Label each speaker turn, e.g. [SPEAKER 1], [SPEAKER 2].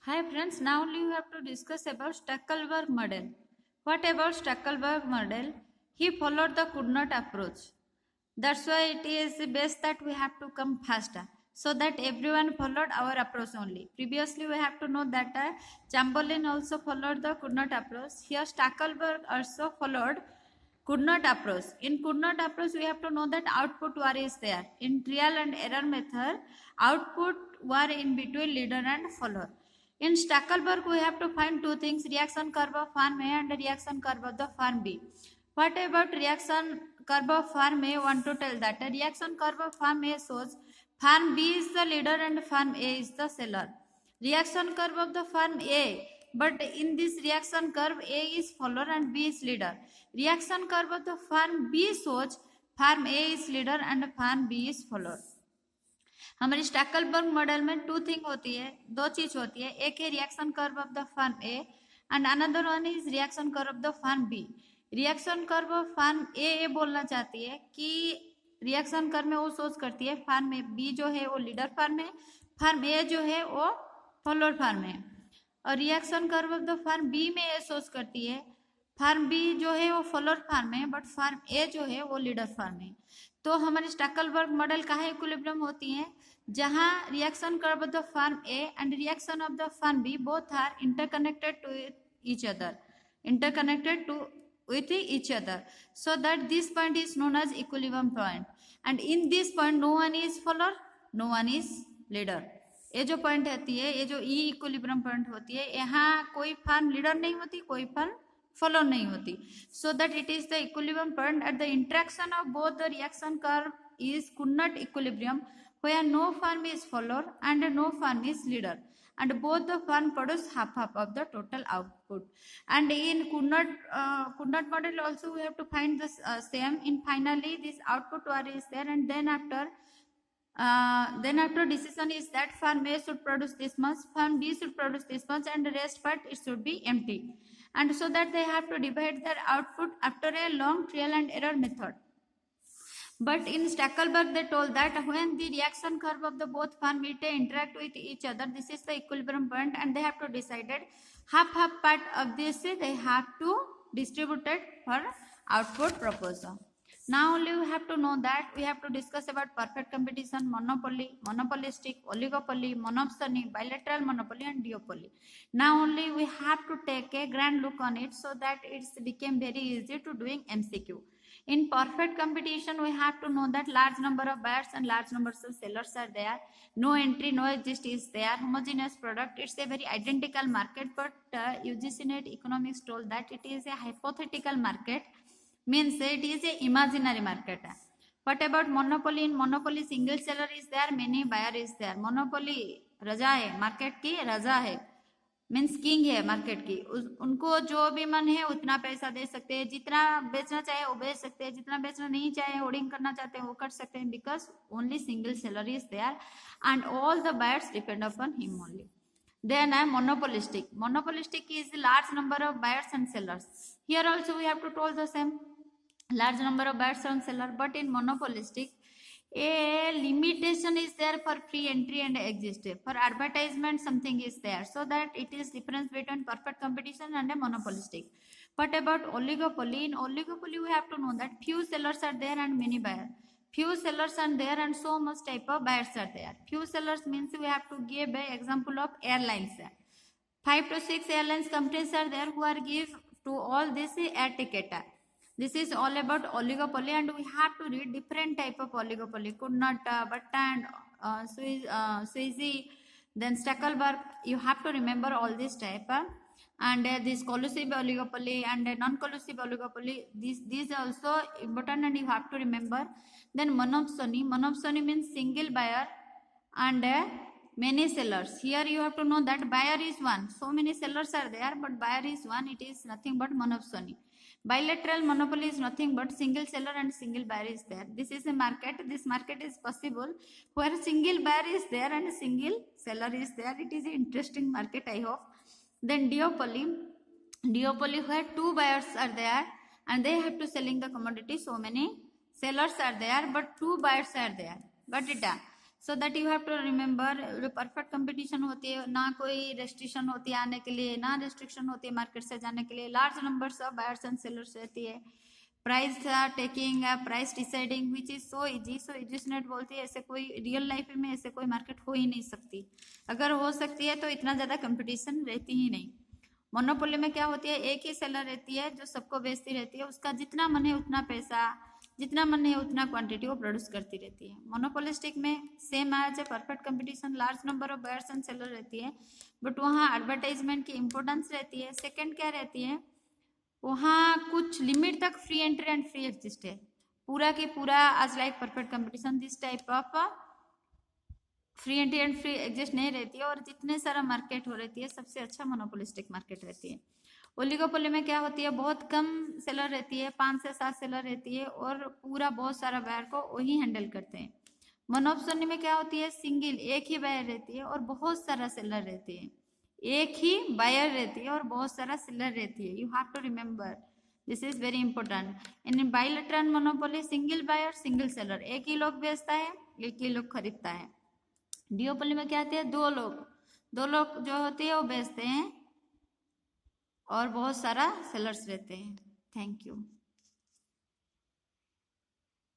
[SPEAKER 1] Hi friends, now we have to discuss about Stackelberg model. What about Stackelberg model? He followed the Cournot approach. That's why it is best that we have to come faster, so that everyone followed our approach only. Previously we have to know that Chamberlain also followed the Cournot approach. Here Stackelberg also followed Cournot approach. In Cournot approach we have to know that output war is there. In trial and error method, output war in between leader and follower. In Stackelberg, we have to find two things: reaction curve of farm A and reaction curve of the farm B. What about reaction curve of farm A? Want to tell that a reaction curve of farm A shows farm B is the leader and farm A is the seller. Reaction curve of the farm A, but in this reaction curve A is follower and B is leader. Reaction curve of the farm B shows farm A is leader and farm B is follower. हमारी Stackelberg model में two thing होती है, दो चीज होती है. एक है reaction curve of the firm A and another one is reaction curve of the firm B. Reaction curve of firm A बोलना चाहती है कि रिएक्शन कर्व में वो सोच करती है फर्म ए बी जो है वो लीडर फर्म है, फर्म ए जो है वो फॉलोअर फर्म है. और reaction curve of the firm B में ये सोच करती है फर्म बी जो है वो फॉलोअर फर्म है बट फर्म ए जो है वो लीडर फर्म है. तो हमारी स्टैकलबर्ग मॉडल कहाँ इक्विलिब्रियम होती है? जहाँ reaction curve of the firm A and reaction of the firm B both are interconnected to each other, interconnected to with each other, so that this point is known as equilibrium point. And in this point no one is follower, no one is leader. ये जो point होती है, ये जो ई equilibrium point होती है, यहाँ कोई फर्म लीडर नहीं होती, कोई फर्म follow नहीं होती. So that it is the equilibrium point at the interaction of both the reaction curve is Cournot equilibrium, where no firm is follower and no firm is leader, and both the firm produce half of the total output. And in Cournot model also we have to find this same. In finally this output war is there, and then after decision is that firm A should produce this much, firm B should produce this much, and the rest part it should be empty. And so that they have to divide their output after a long trial and error method. But in Stackelberg they told that when the reaction curve of the both firm interact with each other, this is the equilibrium point, and they have to decide half part of this they have to distribute it for output proposal. Now only we have to know that we have to discuss about perfect competition, monopoly, monopolistic, oligopoly, monopsony, bilateral monopoly and duopoly. Now only we have to take a grand look on it, so that it's became very easy to doing MCQ. In perfect competition we have to know that large number of buyers and large numbers of sellers are there. No entry, no exit is there. Homogeneous product. It's a very identical market, but UGC NET economics told that it is a hypothetical market. Means it is a imaginary market. What about monopoly? In monopoly single seller is there, many buyer is there. Monopoly रजा है, market की रजा है, means king है market की. उनको जो भी मन है उतना पैसा दे सकते हैं, जितना बेचना चाहे वो बेच सकते हैं, जितना बेचना नहीं चाहे होर्डिंग करना चाहते हैं वो कर सकते हैं, because only single seller is there and all the buyers depend upon him only. Then monopolistic. Monopolistic is the large number of buyers and sellers. Here also we have to told the same, large number of buyers and sellers. But in monopolistic, a limitation is there for free entry and exit. For advertisement something is there, so that it is difference between perfect competition and a monopolistic. What about oligopoly? In oligopoly we have to know that few sellers are there and many buyers. Few sellers are there and so much type of buyers are there. Few sellers means we have to give an example of airlines. 5 to 6 airlines companies are there who are give to all this air ticket. This is all about oligopoly, and we have to read different type of oligopoly. Cournot, Bhatta and Swayze, then Stackelberg. You have to remember all this type. And this collusive oligopoly and non-collusive oligopoly, these are also important and you have to remember. Then monopsony. Monopsony means single buyer and many sellers. Here you have to know that buyer is one, so many sellers are there, but buyer is one. It is nothing but monopsony. Bilateral monopoly is nothing but single seller and single buyer is there. This is a market. This market is possible where single buyer is there and single seller is there. It is an interesting market, I hope. Then duopoly. Duopoly where two buyers are there and they have to selling the commodity. So many sellers are there but two buyers are there. Got it? So that you have to remember, जो perfect competition होती है, ना कोई restriction होती है आने के लिए, ना रेस्ट्रिक्शन होती है मार्केट से जाने के लिए, large numbers of buyers and sellers रहती है, price taking, price deciding which is so easy. So इजीनेट बोलती है ऐसे कोई रियल लाइफ में ऐसे कोई मार्केट हो ही नहीं सकती, अगर हो सकती है तो इतना ज़्यादा कंपटीशन रहती ही नहीं। मोनोपोली में क्या होती है, एक ही सेलर रहती है जो सबको बेचती रहती है, उसका जितना मन है उतना पैसा, जितना मन है उतना क्वांटिटी वो प्रोड्यूस करती रहती है। मोनोपोलिस्टिक में same as a perfect competition, large number of buyers and seller रहती है, बट वहाँ एडवर्टाइजमेंट की इंपॉर्टेंस रहती है। सेकंड क्या रहती है, वहाँ कुछ लिमिट तक free entry and free exist है, पूरा के पूरा आज like perfect competition this type of free entry and free exist नहीं रहती है, और जितने सारा मार्केट हो रहती है सबसे अच्छा मोनोपोलिस्टिक मार्केट रहती है। ओलिगोपोली में क्या होती है, बहुत कम सेलर रहती है, 5 से 7 सेलर रहती है, और पूरा बहुत सारा बायर को वही हैंडल करते हैं। मोनोपोली में क्या होती है, सिंगल एक ही बायर रहती है और बहुत सारा सेलर रहती है, एक ही बायर रहती है और बहुत सारा सेलर रहती है। You have to remember, this is very important. In bilateral monopoly single buyer single seller, एक ही लोग बेचता है, एक ही लोग खरीदता है। डिओपोली में क्या आते हैं, दो लोग जो होते हैं वो बेचते हैं और बहुत सारा सेलर्स रहते हैं। Thank you.